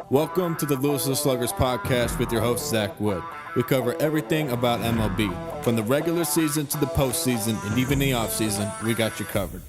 Welcome to the Lewisville Sluggers Podcast with your host, Zach Wood. We cover everything about MLB. From the regular season to the postseason and even the offseason, we got you covered.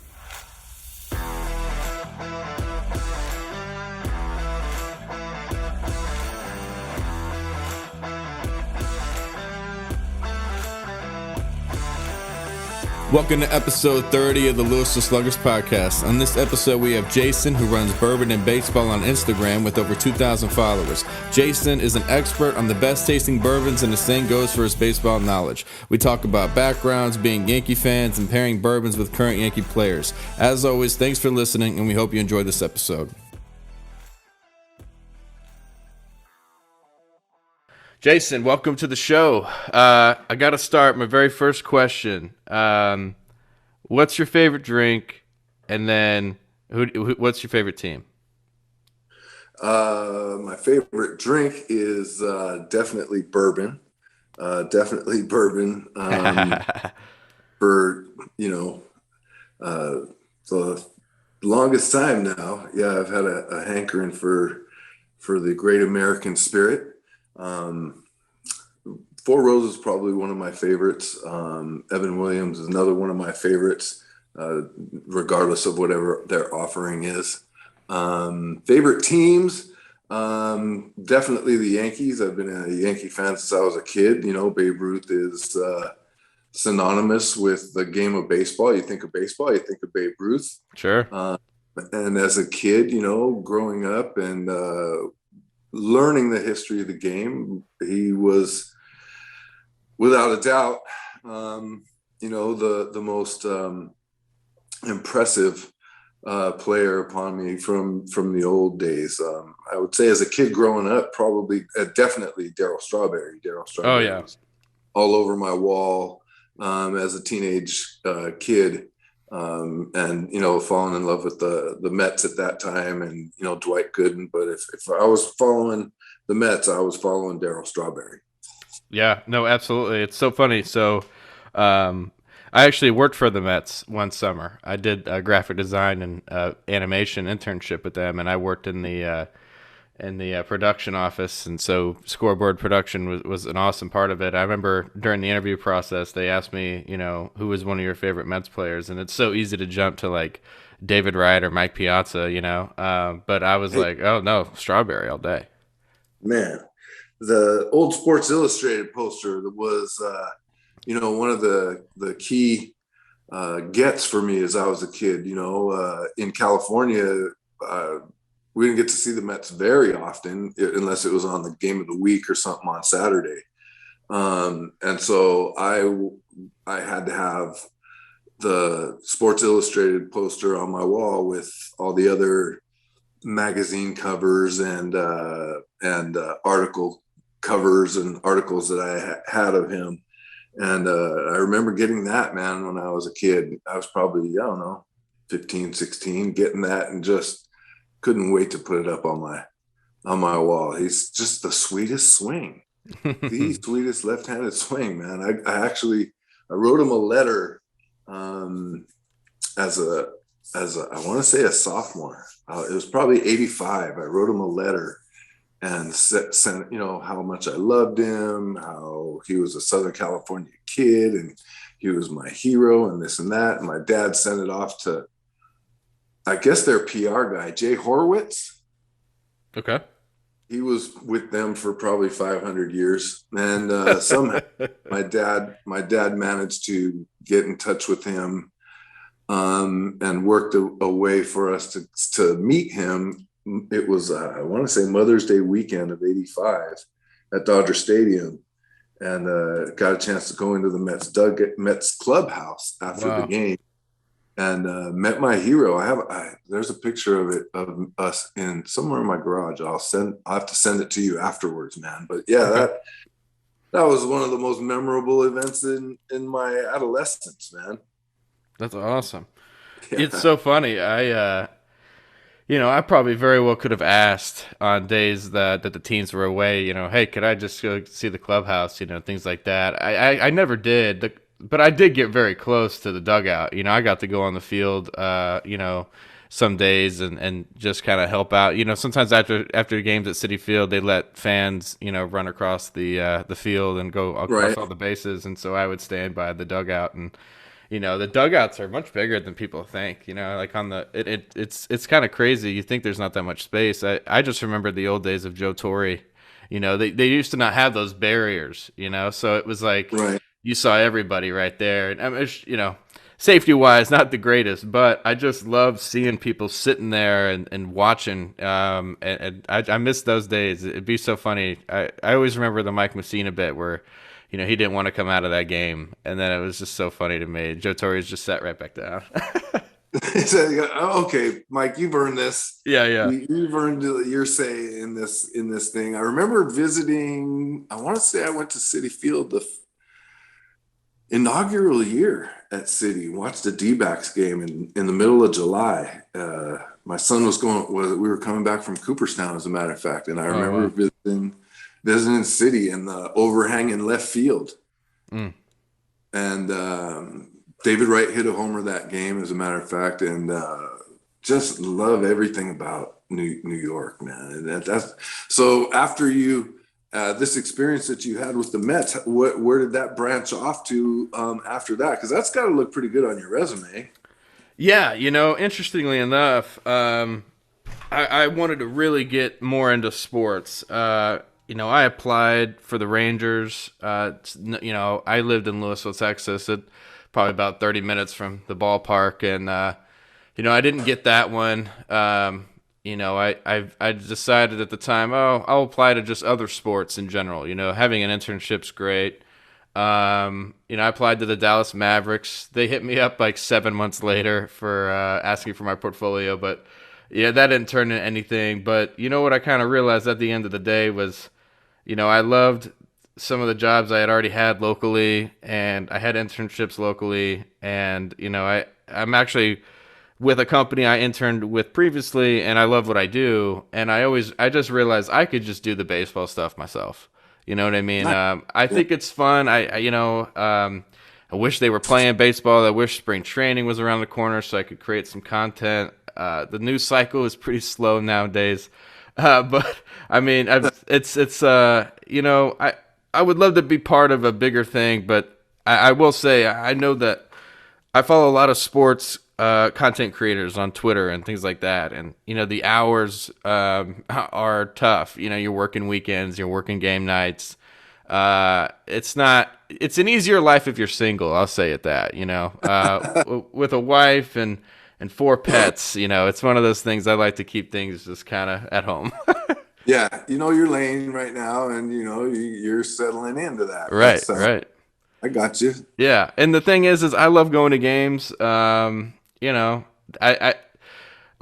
Welcome to episode 30 of the Lewisville Sluggers Podcast. On this episode, we have Jason, who runs Bourbon Baseball on Instagram with over 2,000 followers. Jason is an expert on the best tasting bourbons, and the same goes for his baseball knowledge. We talk about backgrounds, being Yankee fans, and pairing bourbons with current Yankee players. As always, thanks for listening, and we hope you enjoy this episode. Jason, welcome to the show. I got to start my very first question. What's your favorite drink? And then what's your favorite team? My favorite drink is definitely bourbon. Definitely bourbon. For, the longest time now. Yeah, I've had a hankering for the great American spirit. Four Roses is probably one of my favorites. Evan Williams is another one of my favorites, regardless of whatever their offering is. Favorite teams, definitely the Yankees. I've been a Yankee fan since I was a kid. Babe Ruth is synonymous with the game of baseball. You think of baseball, you think of Babe Ruth. Sure. And as a kid, growing up and learning the history of the game, he was, without a doubt, the most impressive player upon me from the old days. I would say as a kid growing up, probably definitely Darryl Strawberry. Oh yeah, was all over my wall as a teenage kid. And falling in love with the Mets at that time, and Dwight Gooden. But if I was following the Mets, I was following Darryl Strawberry. Yeah, no, absolutely. It's so funny. So, I actually worked for the Mets one summer. I did a graphic design and animation internship with them, and I worked in the production office, and so scoreboard production was an awesome part of it. I remember during the interview process, they asked me, who was one of your favorite Mets players, and it's so easy to jump to like David Wright or Mike Piazza, but I was like, oh no, Strawberry all day. Man, the old Sports Illustrated poster that was, one of the key gets for me as I was a kid. In California, we didn't get to see the Mets very often, unless it was on the game of the week or something on Saturday. And so I had to have the Sports Illustrated poster on my wall with all the other magazine covers and article covers and articles that I had of him. And I remember getting that, man, when I was a kid. I was probably, 15, 16, getting that and just couldn't wait to put it up on my wall. He's just the sweetest swing, the sweetest left-handed swing, man. I wrote him a letter as a I want to say a sophomore. It was probably 85. I wrote him a letter and sent how much I loved him, how he was a Southern California kid and he was my hero and this and that. And my dad sent it off to, I guess, their PR guy, Jay Horwitz. Okay. He was with them for probably 500 years. And somehow my dad managed to get in touch with him and worked a way for us to meet him. It was, I want to say, Mother's Day weekend of 85 at Dodger Stadium. And got a chance to go into the Mets clubhouse after the game. And met my hero. There's a picture of it, of us in somewhere in my garage. I'll have to send it to you afterwards, man. But yeah, that was one of the most memorable events in my adolescence, man. That's awesome. Yeah. It's so funny. I probably very well could have asked on days that the teams were away, hey, could I just go see the clubhouse, things like that. I never did. But I did get very close to the dugout. I got to go on the field, some days and just kind of help out. Sometimes after games at Citi Field, they let fans, run across the field and go across Right. all the bases, and so I would stand by the dugout. And the dugouts are much bigger than people think. Like on it's kind of crazy. You think there's not that much space. I just remember the old days of Joe Torre. They used to not have those barriers. So it was like Right. you saw everybody right there, and I mean, safety wise, not the greatest, but I just love seeing people sitting there and watching. And I miss those days. It'd be so funny. I always remember the Mike Messina bit where, he didn't want to come out of that game, and then it was just so funny to me. Joe Torre's just sat right back down. So, okay, Mike, you've earned this. Yeah, yeah. You've earned your say in this thing. I remember visiting. I want to say I went to Citi Field the inaugural year at City. Watched the D-backs game in the middle of July. My son we were coming back from Cooperstown, as a matter of fact, and I remember visiting City in the overhang in left field. And David Wright hit a homer that game, as a matter of fact, and just love everything about New York, man. And that's so. After you this experience that you had with the Mets, where did that branch off to after that? Because that's got to look pretty good on your resume. Yeah, interestingly enough, I wanted to really get more into sports. I applied for the Rangers. I lived in Lewisville, Texas, probably about 30 minutes from the ballpark, and I didn't get that one. I decided at the time, I'll apply to just other sports in general. Having an internship's great. I applied to the Dallas Mavericks. They hit me up like 7 months later for asking for my portfolio, but yeah, that didn't turn into anything. But what I kind of realized at the end of the day was, I loved some of the jobs I had already had locally, and I had internships locally, and I'm actually with a company I interned with previously, and I love what I do, and I just realized I could just do the baseball stuff myself. You know what I mean? I think it's fun. I wish they were playing baseball. I wish spring training was around the corner so I could create some content. The news cycle is pretty slow nowadays, but I mean, I would love to be part of a bigger thing, but I will say I know that I follow a lot of sports content creators on Twitter and things like that, and the hours are tough. You're working weekends, you're working game nights. It's an easier life if you're single. I'll say it that. With a wife and 4 pets, it's one of those things. I like to keep things just kind of at home. Yeah, you're laying right now, and you're settling into that. Right, right. I got you. Yeah, and the thing is I love going to games. I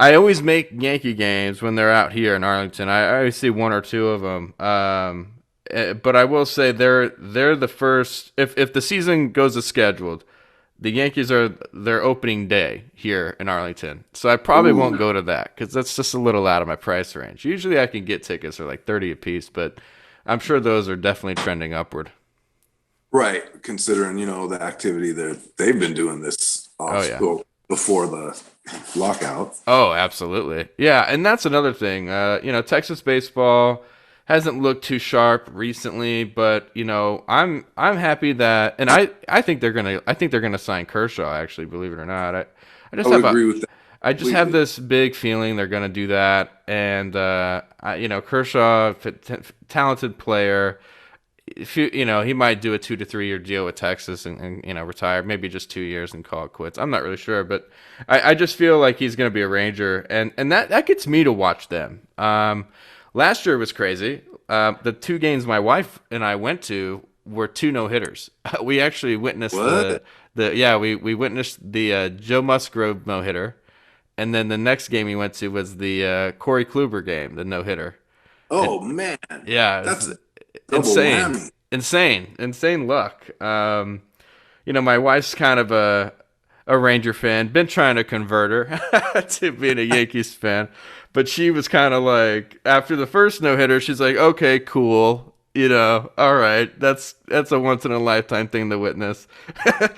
always make Yankee games when they're out here in Arlington. I always see 1 or 2 of them. But I will say they're the first. If the season goes as scheduled, the Yankees are their opening day here in Arlington. So I probably won't go to that because that's just a little out of my price range. Usually I can get tickets for like $30 a piece, but I'm sure those are definitely trending upward. Right, considering the activity that they've been doing this before the lockout. Oh, absolutely, yeah, and that's another thing. Texas baseball hasn't looked too sharp recently, but I'm happy that, and I think they're gonna sign Kershaw. Actually, believe it or not, I agree with that. I just have this big feeling they're gonna do that, and Kershaw, talented player. If he might do a 2 to 3 year deal with Texas and retire, maybe just 2 years and call it quits. I'm not really sure, but I just feel like he's going to be a Ranger, and that gets me to watch them. Last year was crazy. The 2 games my wife and I went to were 2 no-hitters. We actually witnessed we witnessed the Joe Musgrove no-hitter, and then the next game we went to was the Corey Kluber game, the no-hitter. Oh, man. Yeah. That's insane luck. My wife's kind of a Ranger fan. Been trying to convert her to being a Yankees fan, but she was kind of like, after the first no hitter, she's like, okay, cool. All right, that's a once in a lifetime thing to witness.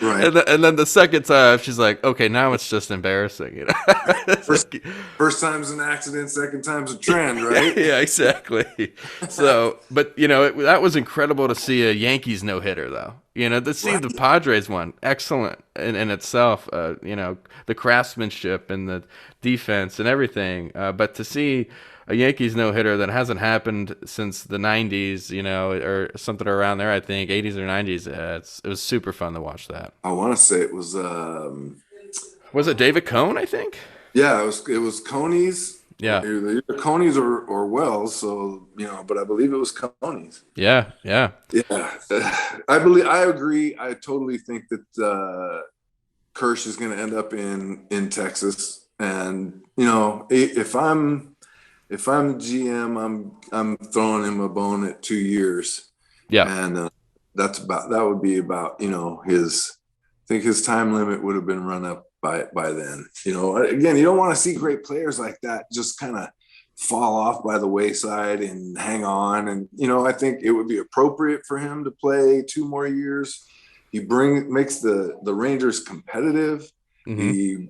Right. And then the second time, she's like, okay, now it's just embarrassing, It's First, like, first time's an accident, second time's a trend, right? yeah, exactly. So, but that was incredible to see a Yankees no hitter, though. To see the Right. Padres one, excellent in itself. The craftsmanship and the defense and everything. But to see a Yankees no hitter that hasn't happened since the '90s, or something around there, I think '80s or '90s. It was super fun to watch that. I want to say it was, Was it David Cohn? I think. yeah, it was Coney's, Yeah. either Coney's or Wells. So, but I believe it was Coney's. Yeah. Yeah. Yeah, I agree. I totally think that Kirsch is going to end up in Texas, and if I'm GM, I'm throwing him a bone at 2 years, Yeah. and that would be about his. I think his time limit would have been run up by then. Again, you don't want to see great players like that just kind of fall off by the wayside and hang on. And I think it would be appropriate for him to play 2 more years. He makes the Rangers competitive. Hmm.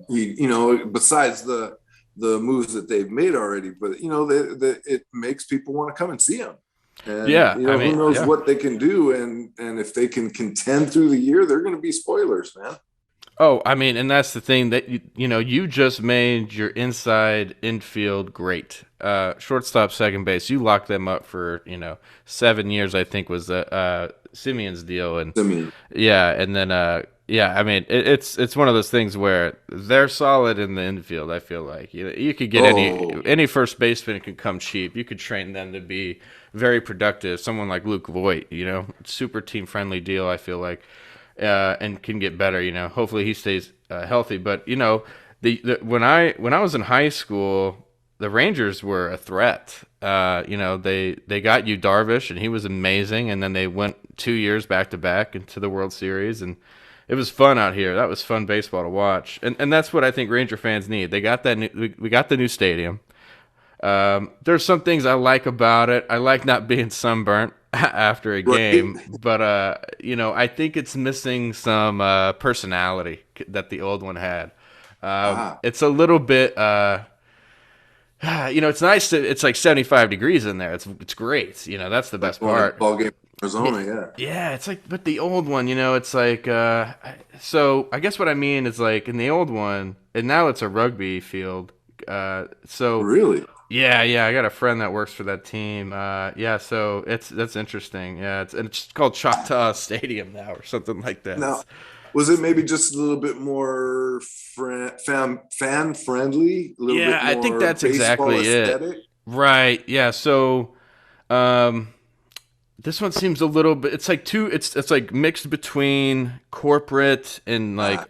Besides the moves that they've made already, but it makes people want to come and see him. And Yeah. I who mean, knows yeah. what they can do, and if they can contend through the year, they're going to be spoilers, man. Oh, I mean, and that's the thing that you just made your inside infield great. Shortstop, second base, you locked them up for 7 years. I think was Simeon's deal, and I mean, yeah, and then yeah, I mean, it's one of those things where they're solid in the infield. I feel like you could get oh, any first baseman can come cheap. You could train them to be very productive. Someone like Luke Voigt, super team friendly deal. I feel like. And can get better. Hopefully he stays healthy. But when I was in high school, the Rangers were a threat. They got you Darvish, and he was amazing. And then they went 2 years back to back into the World Series, and it was fun out here. That was fun baseball to watch, and that's what I think Ranger fans need. They got that we got the new stadium. There's some things I like about it. I like not being sunburnt after a right. game, but I think it's missing some personality that the old one had. Ah, It's a little bit, it's nice to. It's like 75 degrees in there. It's great. That's the like best going to a part. ball game in Yeah, Arizona, yeah. yeah, it's like, but the old one, it's like, so I guess what I mean is like in the old one, and now it's a rugby field. So Really? yeah, yeah, I got a friend that works for that team. Yeah, so that's interesting. Yeah, it's called Choctaw Stadium now or something like that. Now, was it maybe just a little bit more fan friendly, a little Yeah, bit I think more that's baseball exactly it. aesthetic? Right. Yeah. So, um, this one seems a little bit. It's like It's like mixed between corporate and Ah,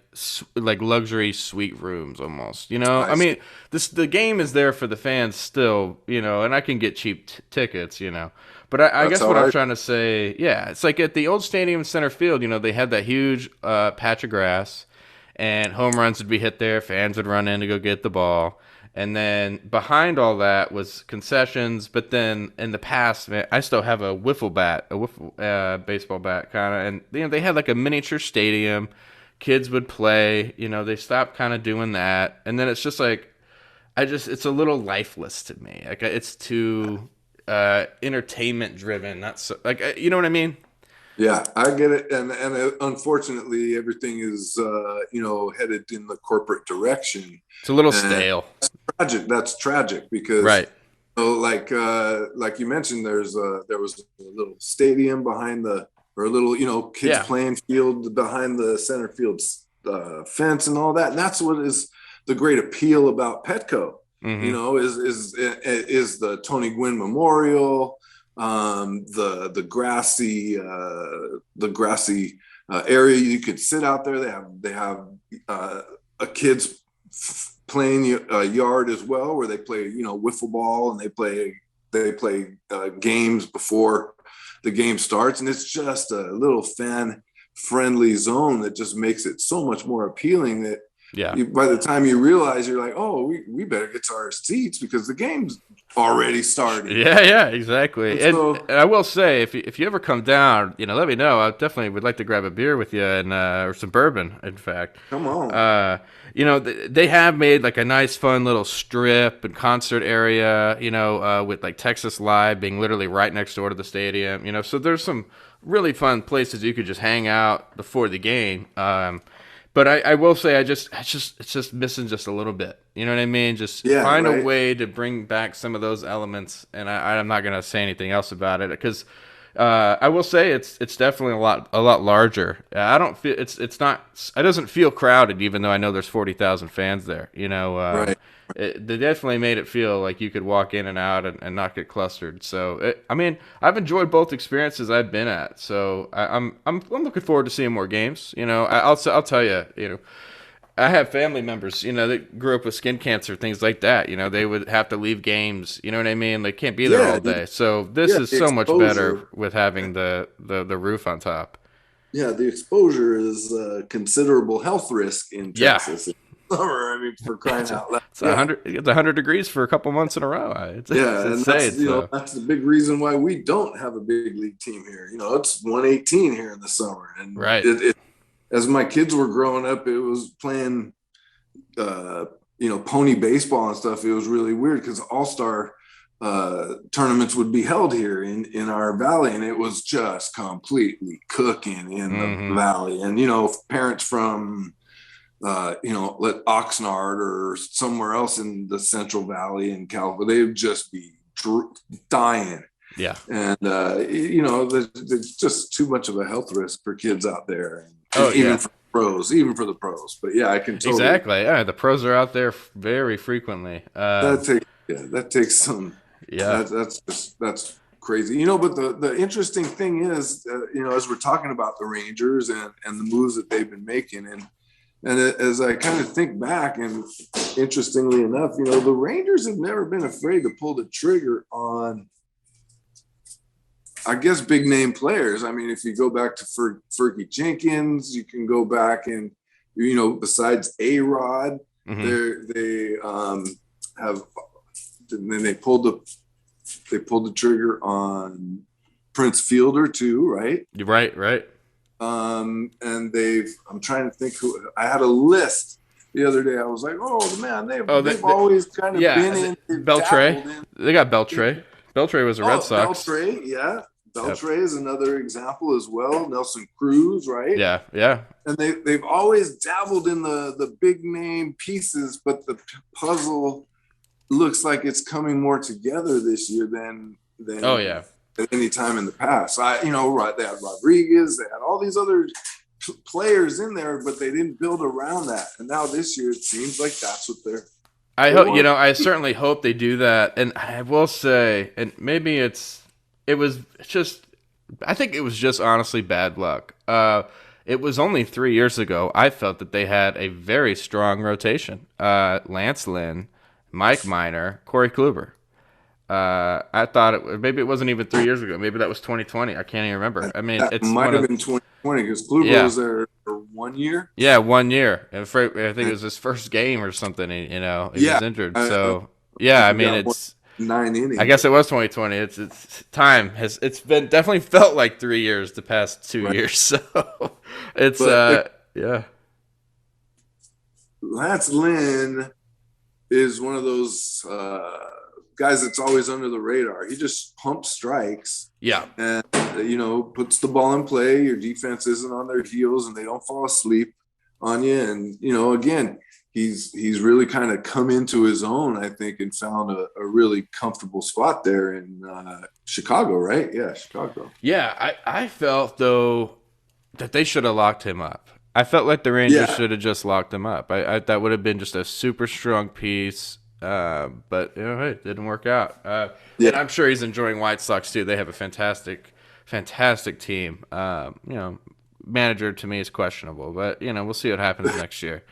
like luxury suite rooms almost. I I see. mean, the game is there for the fans still. And I can get cheap tickets. But I That's guess how what I'm I. trying to say, yeah, it's like at the old stadium in center field. They had that huge patch of grass, and home runs would be hit there. Fans would run in to go get the ball. And then behind all that was concessions. But then in the past, man, I still have a wiffle bat, a wiffle baseball bat kind of. And they had like a miniature stadium. Kids would play. They stopped kind of doing that. And then it's just like, it's a little lifeless to me. Like it's too entertainment driven. Not so, like, you know what I mean? Yeah, I get it, and unfortunately, everything is headed in the corporate direction, It's a little and stale. tragic. That's tragic because Right. like you mentioned, there was a little stadium behind or a little kids Yeah. playing field behind the center field fence and all that, and that's what is the great appeal about Petco. Mm-hmm. Is the Tony Gwynn Memorial, the grassy area you could sit out there. They have a kids playing yard as well, where they play wiffle ball, and they play games before the game starts, and it's just a little fan friendly zone that just makes it so much more appealing that Yeah. By the time you realize, you're like, oh, we better get to our seats because the game's already started. Yeah, exactly. And And, so, and I will say, if you ever come down, let me know. I definitely would like to grab a beer with you and or some bourbon, in fact. come on. They have made like a nice, fun little strip and concert area, with like Texas Live being literally right next door to the stadium, so there's some really fun places you could just hang out before the game. But I will say it's just missing just a little bit. You know what I mean? Just Yeah, find a right. way to bring back some of those elements, and I'm not gonna say anything else about it because I will say it's definitely a lot larger. I don't feel it's not it doesn't feel crowded even though I know there's 40,000 fans there. Right. They definitely made it feel like you could walk in and out and not get clustered. So I mean I've enjoyed both experiences I've been at. So I'm looking forward to seeing more games. I'll tell you. I have family members, that grew up with skin cancer, things like that. They would have to leave games. You know what I mean? They can't be there Yeah. all day. So this Yeah. is The so much better exposure. with having the roof on top. Yeah. The exposure is a considerable health risk in Yeah, Texas in summer. I mean, for crying it's a, out loud. it's Yeah. 100 degrees for a couple months in a row. It's Yeah. And insane. So that's the big reason why we don't have a big league team here. It's 118 here in the summer. And right. as my kids were growing up, it was playing pony baseball and stuff. It was really weird because all-star tournaments would be held here in our valley, and it was just completely cooking in the Hmm. valley. And parents from Oxnard or somewhere else in the Central Valley in California, they would just be dying. Yeah. And there's just too much of a health risk for kids out there, Oh and yeah. even for the pros. But yeah, I can totally. Exactly. Yeah, the pros are out there very frequently. That takes some. Yeah. That's crazy. But the interesting thing is, as we're talking about the Rangers and the moves that they've been making, and as I kind of think back, and interestingly enough, the Rangers have never been afraid to pull the trigger on, I guess, big name players. I mean, if you go back to Fergie Jenkins, you can go back and, besides A-Rod, Hmm. they have, and then they pulled the trigger on Prince Fielder too, right? Right. And I'm trying to think I had a list the other day. I was like, oh man, Oh, they've always kind of yeah. been in, they've Beltray. dabbled in. They got Beltray. Beltray was a Red Oh, Sox. Beltray, yeah. Yep. Beltray is another example as well. Nelson Cruz, right? Yeah. And they've always dabbled in the big name pieces, but the puzzle looks like it's coming more together this year than Oh yeah. at any time in the past. Right? They had Rodriguez, they had all these other players in there, but they didn't build around that. And now this year, it seems like that's what I they hope want. I certainly hope they do that. And I will say, and maybe it was just I think it was just honestly bad luck. It was only 3 years ago I felt that they had a very strong rotation. Lance Lynn, Mike Minor, Corey Kluber. I thought maybe it wasn't even 3 years ago. Maybe that was 2020. I can't even remember. I mean, That it's might one have of been 2020 because Kluber yeah, was there for 1 year. yeah, 1 year. And I think it And was his first game or something. He yeah, was injured. I So yeah, think I he mean, got it's 9 I innings. guess it was 2020. It's time has it's been definitely felt like 3 years the past 2 years. So it's But yeah. Lance Lynn is one of those guys that's always under the radar. He just pumps strikes Yeah. and puts the ball in play. Your defense isn't on their heels and they don't fall asleep on you. And again, he's really kind of come into his own, I think, and found a really comfortable spot there in Chicago, right? Yeah, Chicago. Yeah, I felt though that they should have locked him up. I felt like the Rangers Yeah, should have just locked him up. That would have been just a super strong piece. But hey, it didn't work out. And yeah. I'm sure he's enjoying White Sox too. They have a fantastic team. Manager to me is questionable, but we'll see what happens next year.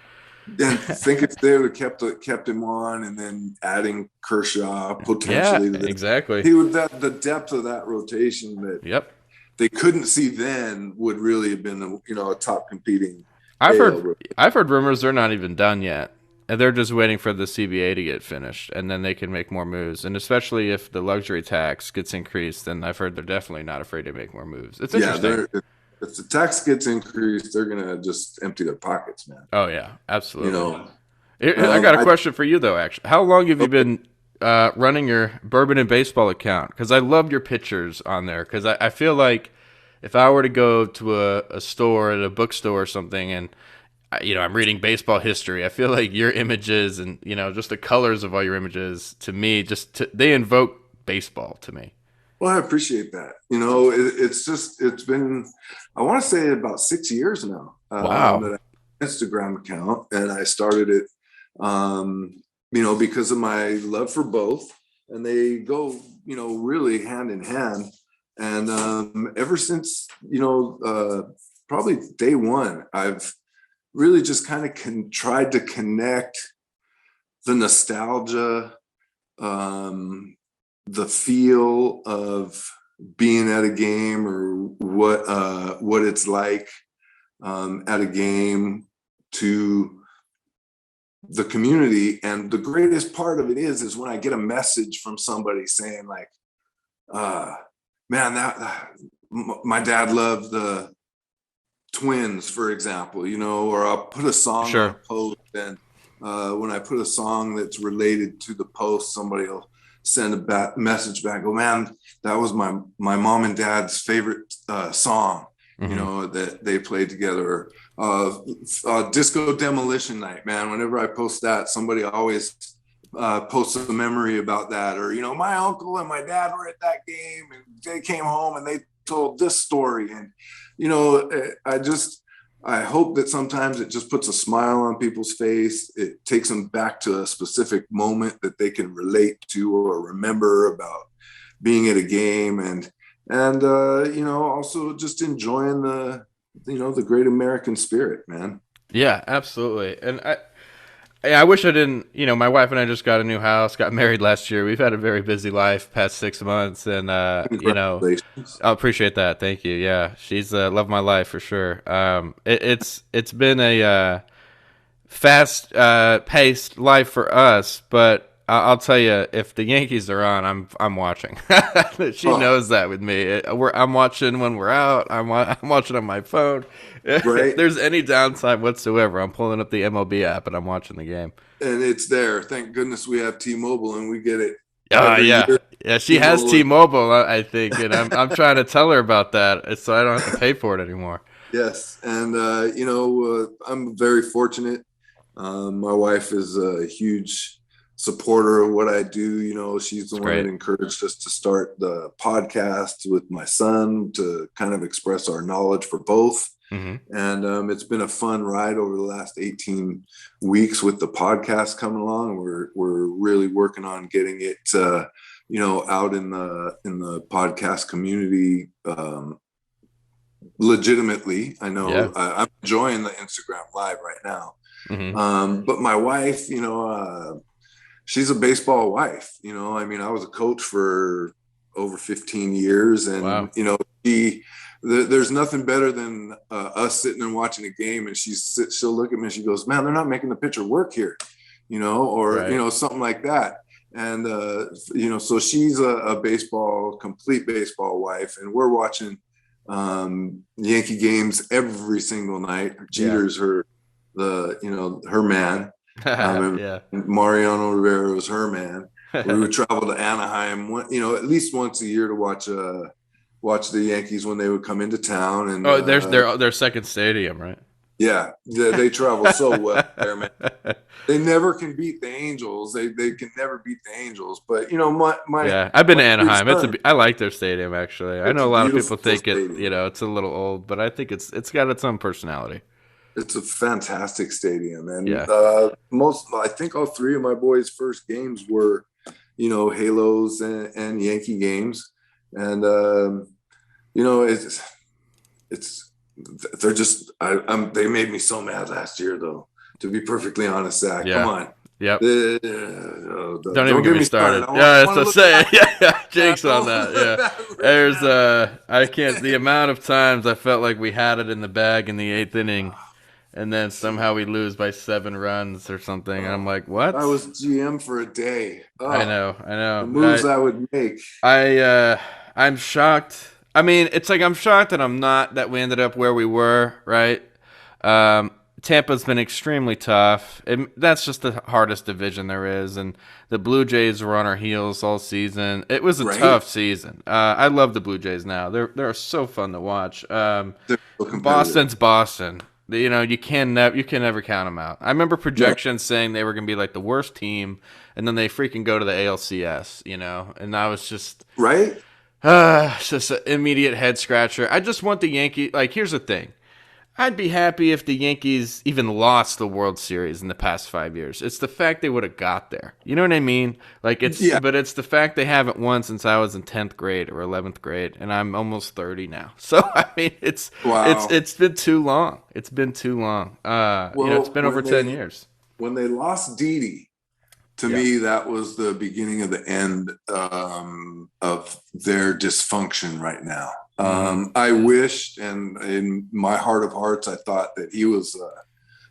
And think if they would have kept him on, and then adding Kershaw Yeah, potentially, exactly. he would that the depth of that rotation that Yep. they couldn't see then would really have been a top competing I've AL heard Rookie. I've heard rumors they're not even done yet. And they're just waiting for the CBA to get finished, and then they can make more moves. And especially if the luxury tax gets increased, then I've heard they're definitely not afraid to make more moves. It's Yeah, interesting. if the tax gets increased, they're gonna just empty their pockets, man. Oh yeah, You absolutely. know, I got a I question for you though. Actually, how long have you okay. been running your Bourbon and Baseball account? Because I love your pictures on there. Because I feel like if I were to go to a store, at a bookstore or something, and I'm reading baseball history, I feel like your images and just the colors of all your images to me they invoke baseball to me. Well, I appreciate that. It's been, I want to say about 6 years now Wow. that I have an Instagram account, and I started it, because of my love for both, and they go, really hand in hand. And ever since, probably day one, I've really just kind of tried to connect the nostalgia, the feel of being at a game, or what it's like at a game, to the community. And the greatest part of it is when I get a message from somebody saying like, man, my dad loved the Twins, for example, or I'll put a song on a Sure. post, and when I put a song that's related to the post, somebody will send a message back. Oh man, that was my mom and dad's favorite song, Mm-hmm. that they played together. Disco Demolition Night, man. Whenever I post that, somebody always posts a memory about that, or my uncle and my dad were at that game, and they came home and they told this story. And I hope that sometimes it just puts a smile on people's face. It takes them back to a specific moment that they can relate to or remember about being at a game, and also just enjoying the great American spirit, man. Yeah, absolutely. And I wish I didn't. My wife and I just got a new house, got married last year. We've had a very busy life past 6 months, and Congratulations. I appreciate that. Thank you. Yeah, she's love my life for sure. It's been a fast paced life for us, but I'll tell you, if the Yankees are on, I'm watching. She Oh, knows that with me. I'm watching when we're out. I'm watching on my phone. If right. there's any downtime whatsoever, I'm pulling up the MLB app and I'm watching the game. And it's there. Thank goodness we have T-Mobile, and we get it every Yeah, year. yeah. She has T-Mobile. T-Mobile, I think, and I'm trying to tell her about that, so I don't have to pay for it anymore. Yes. And, I'm very fortunate. My wife is a huge supporter of what I do. She's the It's one that great. encouraged us to start the podcast with my son, to kind of express our knowledge for both. Hmm. And it's been a fun ride over the last 18 weeks with the podcast coming along. We're really working on getting it, out in the podcast community, legitimately. I Yeah. know I'm enjoying the Instagram live right now. Hmm. But my wife, she's a baseball wife. I mean, I was a coach for over 15 years, and Wow. there's nothing better than us sitting and watching a game, and she'll look at me and she goes, "Man, they're not making the pitcher work here," or Right. something like that. And so she's a complete baseball wife, and we're watching Yankee games every single night. Yeah. Jeter's her man. And Yeah. Mariano Rivera was her man. We would travel to Anaheim, at least once a year to watch the Yankees when they would come into town. And Oh, there's their second stadium, right? yeah, they travel so well there, man. They never can beat the Angels. They can never beat the Angels. But Yeah, I've been my to three Anaheim. sons, I like their stadium actually. I it's know a a lot of people beautiful think stadium. it's a little old, but I think it's got its own personality. It's a fantastic stadium, and Yeah. I think all three of my boys' first games were, Halos and Yankee games, and it's they're just they made me so mad last year, though. To be perfectly honest, Zach, come Yeah. on. Yep. Don't even Don't get get me me started. started. Yeah, that's Want to to look say. back. Yeah, I Jinx on don't that. look Yeah. back right There's now. I can't the amount of times I felt like we had it in the bag in the eighth inning. and then somehow we lose by 7 runs or something. And I'm like, what? I was GM for a day. I know. The moves I would make. I'm shocked. I mean, it's like I'm shocked that I'm not that we ended up where we were, right? Tampa's been extremely tough. That's just the hardest division there is, and the Blue Jays were on our heels all season. It was a tough season. I love the Blue Jays now. They're so fun to watch. Boston's Boston. You can never count them out. I remember projections saying they were going to be like the worst team, and then they freaking go to the ALCS. And I was just right. It's just an immediate head scratcher. I just want the Yankees. Like, here's the thing. I'd be happy if the Yankees even lost the World Series in the past 5 years. It's the fact they would have got there. You know what I mean? Like but it's the fact they haven't won since I was in 10th grade or 11th grade, and I'm almost 30 now. So I mean, it's been too long. It's been too long. It's been over 10 years. When they lost Didi, to me, that was the beginning of the end of their dysfunction right now. I wished, and in my heart of hearts, I thought that he was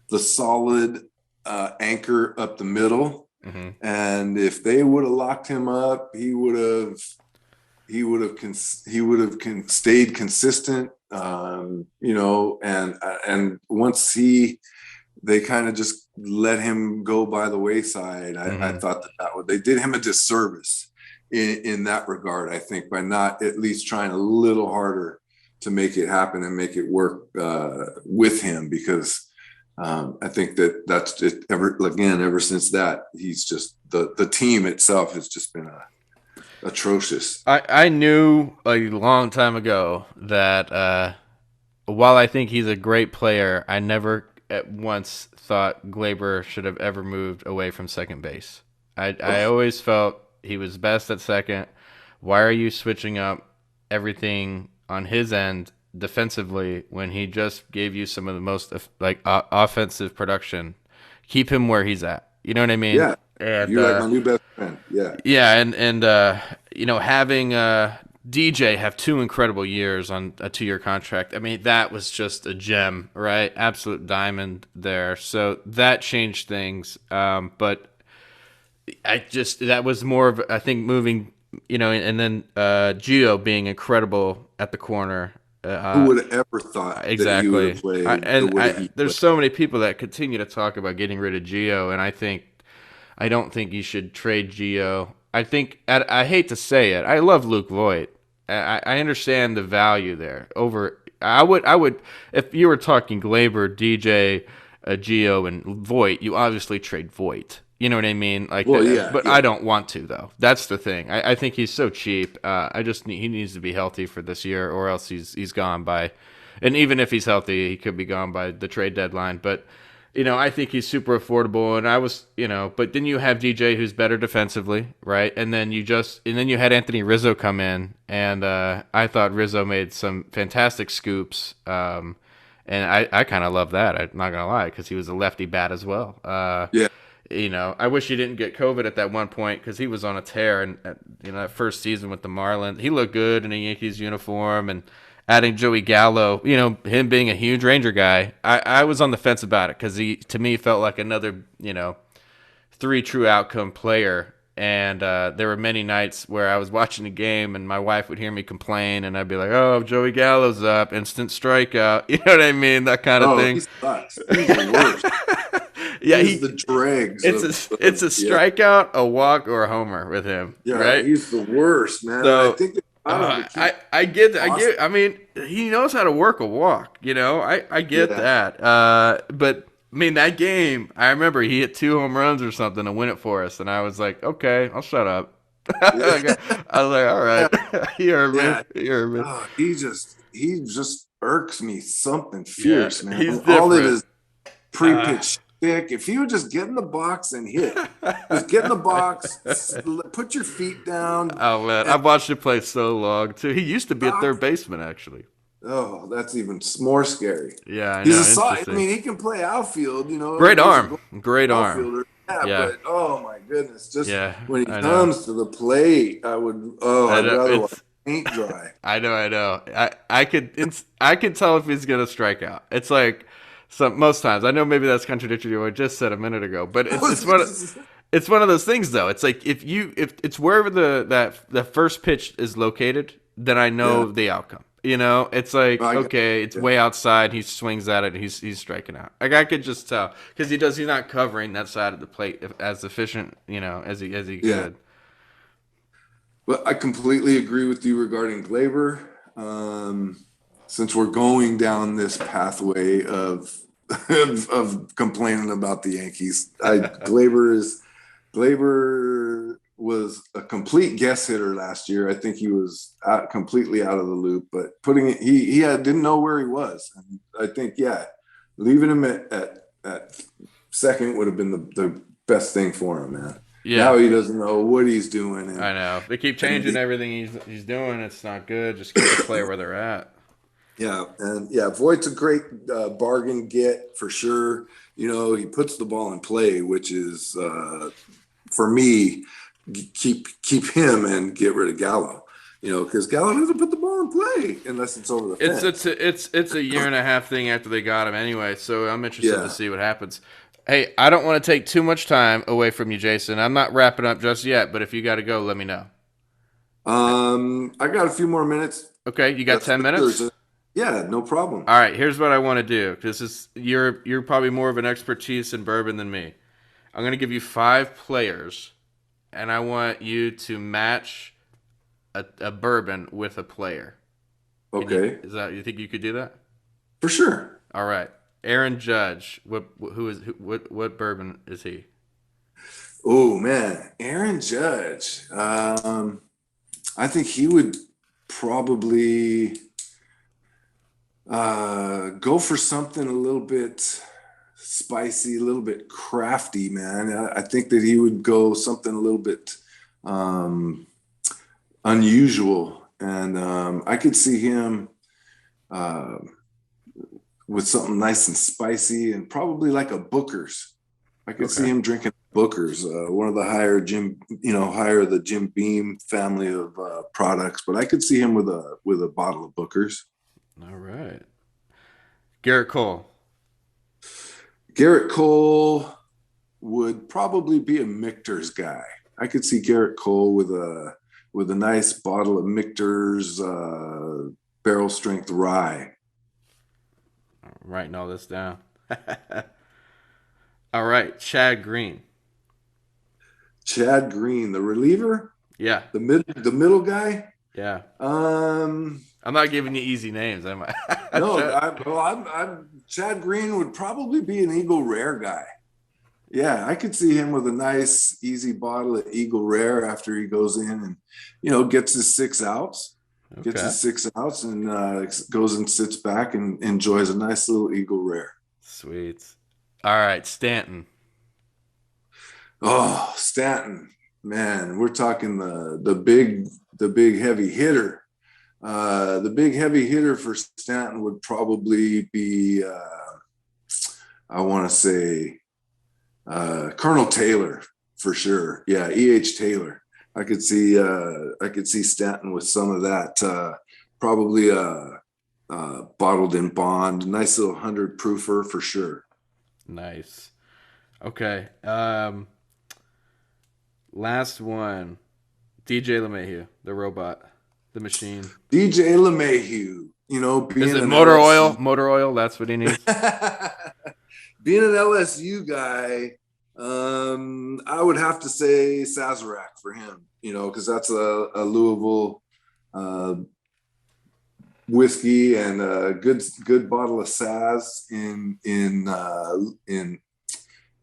the solid anchor up the middle. Mm-hmm. And if they would have locked him up, he would have stayed consistent. And once they kind of just let him go by the wayside, I thought that they did him a disservice in that regard, I think, by not at least trying a little harder to make it happen and make it work with him, because I think that's it. Ever since that, he's just the team itself has just been atrocious. I knew a long time ago that while I think he's a great player, I never at once thought Glaber should have ever moved away from second base. I always felt he was best at second. Why are you switching up everything on his end defensively when he just gave you some of the most offensive production? Keep him where he's at. You know what I mean? Yeah. And you're like my new best friend. Yeah. Yeah, and having DJ have 2 incredible years on a 2-year contract. I mean, that was just a gem, right? Absolute diamond there. So that changed things. But that was more of, I think, moving, and then Gio being incredible at the corner. Who would have ever thought exactly. That he would have played there's so many people that continue to talk about getting rid of Gio, and I don't think you should trade Gio. I hate to say it, I love Luke Voit. I understand the value there. I would if you were talking Glaber, DJ, Gio, and Voit, you obviously trade Voit. You know what I mean? I don't want to, though. That's the thing. I think he's so cheap. He needs to be healthy for this year, or else he's gone by. And even if he's healthy, he could be gone by the trade deadline. But I think he's super affordable. And but then you have DJ, who's better defensively, right? And then you had Anthony Rizzo come in, and I thought Rizzo made some fantastic scoops. And I kind of love that. I'm not gonna lie, because he was a lefty bat as well. Yeah. I wish he didn't get COVID at that one point, because he was on a tear. And that first season with the Marlins, he looked good in a Yankees uniform. And adding Joey Gallo, him being a huge Ranger guy, I was on the fence about it, because he, to me, felt like another 3 true outcome player. And there were many nights where I was watching the game and my wife would hear me complain, and I'd be like, "Oh, Joey Gallo's up, instant strikeout." You know what I mean? That kind of thing. He sucks. He's the worst. Yeah, he's the dregs. It's a strikeout, a walk, or a homer with him. Yeah, right? He's the worst, man. So, I think I get. I mean, he knows how to work a walk. I get that. But I mean, that game, I remember he hit 2 home runs or something to win it for us, and I was like, okay, I'll shut up. I was like, all right, he heard me. He heard me. Oh, he just irks me something fierce, man. He's all different. of his pre-pitch stick. If he would just get in the box and hit, just get in the box, put your feet down. Oh man, I've watched him play so long too. He used to be a third baseman, actually. Oh, that's even more scary. Yeah, I know. He's he can play outfield. Great arm. Yeah. But oh my goodness, just when he comes to the plate, I'd rather watch paint dry. I know. I could tell if he's gonna strike out. It's like So most times, I know maybe that's contradictory to what I just said a minute ago, but I it's was it's one just, it's one of those things though. It's like if it's wherever the first pitch is located, then I yeah, know the outcome. You know, it's like I got, okay, it's yeah, way outside. He swings at it. He's striking out. Like I could just tell because he's not covering that side of the plate as efficient, as he yeah. could. But I completely agree with you regarding Glaber. Um, since we're going down this pathway of of complaining about the Yankees, Glaber was a complete guess hitter last year. I think he was completely out of the loop, but didn't know where he was. And I think leaving him at second would have been the best thing for him, man. Yeah, Now he doesn't know what he's doing, I know. They keep and changing everything he's doing. It's not good. Just keep the player where they're at. Voigt's a great bargain get for sure. You know, he puts the ball in play, which is for me keep him and get rid of Gallo. You know, because Gallo doesn't put the ball in play unless it's over the fence. It's a year and a half thing after they got him anyway. So I'm interested to Yeah. see what happens. Hey, I don't want to take too much time away from you, Jason. I'm not wrapping up just yet, but if you got to go, let me know. I got a few more minutes. Okay, you got That's 10 minutes? yeah, no problem. All right, here's what I want to do. This is you're probably more of an expertise in bourbon than me. I'm going to give you 5 players, and I want you to match a bourbon with a player. Okay, You think you could do that? for sure. All right. Aaron Judge, what bourbon is he? Oh man, Aaron Judge. I think he would probably go for something a little bit spicy, a little bit crafty, man. I think that he would go something a little bit um, unusual, and I could see him uh, with something nice and spicy, and probably like a Booker's. I could see Okay. him drinking Booker's, one of the higher the Jim Beam family of products. But I could see him with a bottle of Booker's. All right. Garrett Cole. Garrett Cole would probably be a Michter's guy. I could see Garrett Cole with a nice bottle of Michter's barrel strength rye. I'm writing all this down. All right. Chad Green. Chad Green, the reliever, Yeah. the middle guy. Yeah. Um, I'm not giving you easy names, am I? no, I'm Chad Green would probably be an Eagle Rare guy. Yeah, I could see him with a nice, easy bottle of Eagle Rare after he goes in and, gets his 6 outs, Okay. and goes and sits back and enjoys a nice little Eagle Rare. Sweet. All right. Stanton. Oh, Stanton, man, we're talking the big heavy hitter. The big heavy hitter for Stanton would probably be, I want to say, Colonel Taylor for sure. Yeah, E.H. Taylor. I could see Stanton with some of that. Probably bottled in bond, nice little 100 proofer for sure. Nice. Okay. Last one. DJ LeMahieu, the robot, the machine. DJ LeMahieu, Is being it an motor oil? LSU, Motor oil. That's what he needs. being an LSU guy, I would have to say Sazerac for him, because that's a Louisville whiskey and a good bottle of Saz in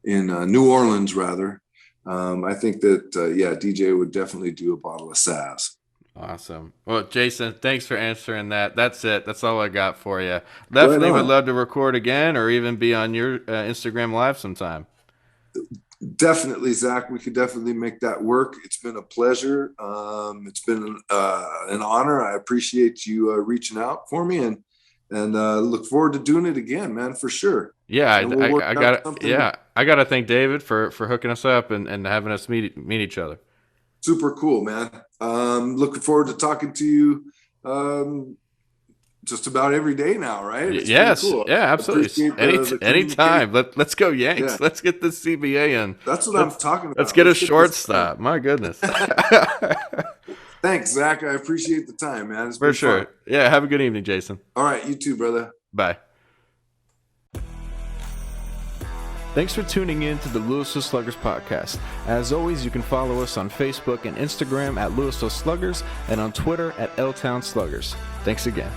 New Orleans rather. I think that DJ would definitely do a bottle of Saz. Awesome. Well, Jason, thanks for answering that. That's it. That's all I got for you. Right Definitely would on. love to record again or even be on your Instagram live sometime. Definitely, Zach. We could definitely make that work. It's been a pleasure. It's been an honor. I appreciate you reaching out for me and look forward to doing it again, man, for sure. Yeah, And we'll work I out got something I got to thank David for hooking us up and having us meet each other. super cool, man. Looking forward to talking to you just about every day now, right? It's yes, cool. yeah, absolutely. Anytime. Let's go Yanks. Yeah. Let's get this CBA in. That's what I'm talking about. Let's get a shortstop. My goodness. Thanks, Zach. I appreciate the time, man. It's for sure. Fun. Yeah, have a good evening, Jason. All right, you too, brother. Bye. Thanks for tuning in to the Lewisville Sluggers Podcast. As always, you can follow us on Facebook and Instagram at Lewisville Sluggers and on Twitter at LTown Sluggers. Thanks again.